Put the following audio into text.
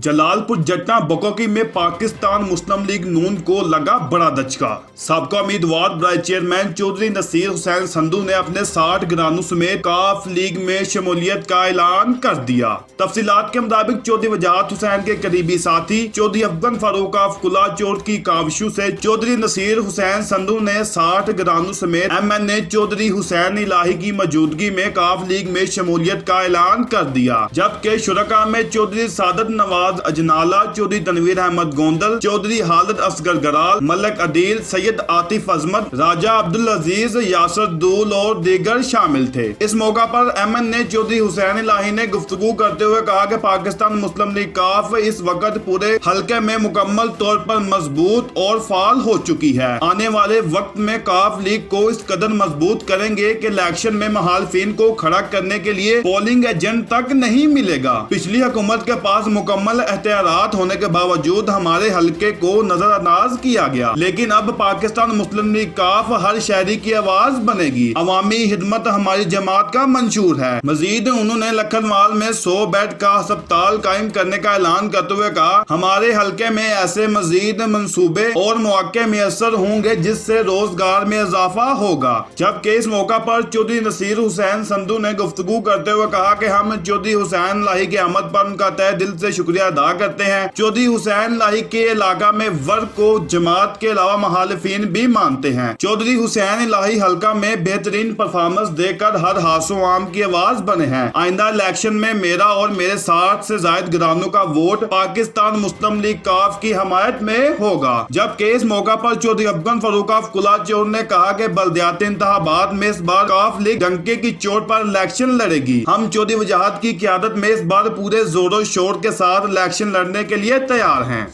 जलालपुर जट्टा बकोकी में पाकिस्तान मुस्लिम लीग नून को लगा बड़ा धचका। साबका उम्मीदवार बराए चेयरमैन चौधरी नसीर हुसैन संधू ने अपने 60 घरानों समेत काफ लीग में शमूलियत का ऐलान कर दिया। तफसीलात के मुताबिक चौधरी वजाहत हुसैन के करीबी साथी चौधरी अफगन फारूक अफकुला चोट की काविशों से चौधरी नसीर हुसैन संधू ने 60 घरानों समेत MNA चौधरी हुसैन इलाही की मौजूदगी में काफ लीग में शमूलियत का ऐलान कर दिया। जबकि शुरका में चौधरी सादत नवाज अजनाला, चौधरी तनवीर अहमद गोंदल, चौधरी हालत असगर गराल, मलक अदील, सैयद आतिफ अजमत, राजा अब्दुल अजीज, यासर दूल और दीगर शामिल थे। इस मौका पर MNA चौधरी हुसैन इलाही ने गुफ्तगू करते हुए कहा कि पाकिस्तान मुस्लिम लीग काफ इस वक्त पूरे हल्के में मुकम्मल तौर पर मजबूत और फाल हो चुकी है। आने वाले वक्त में काफ लीग को इस कदर मजबूत करेंगे कि इलेक्शन में मुखालिफिन को खड़ा करने के लिए पोलिंग एजेंट तक नहीं मिलेगा। पिछली हुकूमत के पास मुकम्मल एहतियात होने के बावजूद हमारे हल्के को नजरअंदाज किया गया, लेकिन अब पाकिस्तान मुस्लिम लीग काफ हर शहरी की आवाज बनेगी। अवामी हिदमत हमारी जमात का मंशूर है। मजीद उन्होंने लखनवाल में 100 बेड का अस्पताल कायम करने का ऐलान करते हुए कहा, हमारे हल्के में ऐसे मजीद मंसूबे और मौके मैसर होंगे जिससे रोजगार में इजाफा होगा। जबकि इस मौका पर चौधरी नसीर हुसैन संधू ने गुफ्तगू करते हुए कहा कि हम चौधरी हुसैन लाही की आमद पर उनका तहे दिल से शुक्रिया अदा करते हैं। चौधरी हुसैन लाही के इलाका में वर्ग को जमात के अलावा मुखालिफिन भी मानते हैं। चौधरी हुसैन इलाही हल्का में बेहतरीन परफॉर्मेंस देकर हर हासो आम की आवाज बने हैं। आइंदा इलेक्शन में मेरा और मेरे 60 से जायद घरानों का वोट पाकिस्तान मुस्लिम लीग काफ की हमायत में होगा। जबकि इस मौका पर चौधरी अफगन फारूक अफकुला चौर ने कहा कि बल्दियाती इंतखाबात में इस बार काफ लीग डंके की चोट पर इलेक्शन लड़ेगी। हम चौधरी वजाहत की क़यादत में इस बार पूरे जोरों शोर के साथ इलेक्शन लड़ने के लिए तैयार हैं।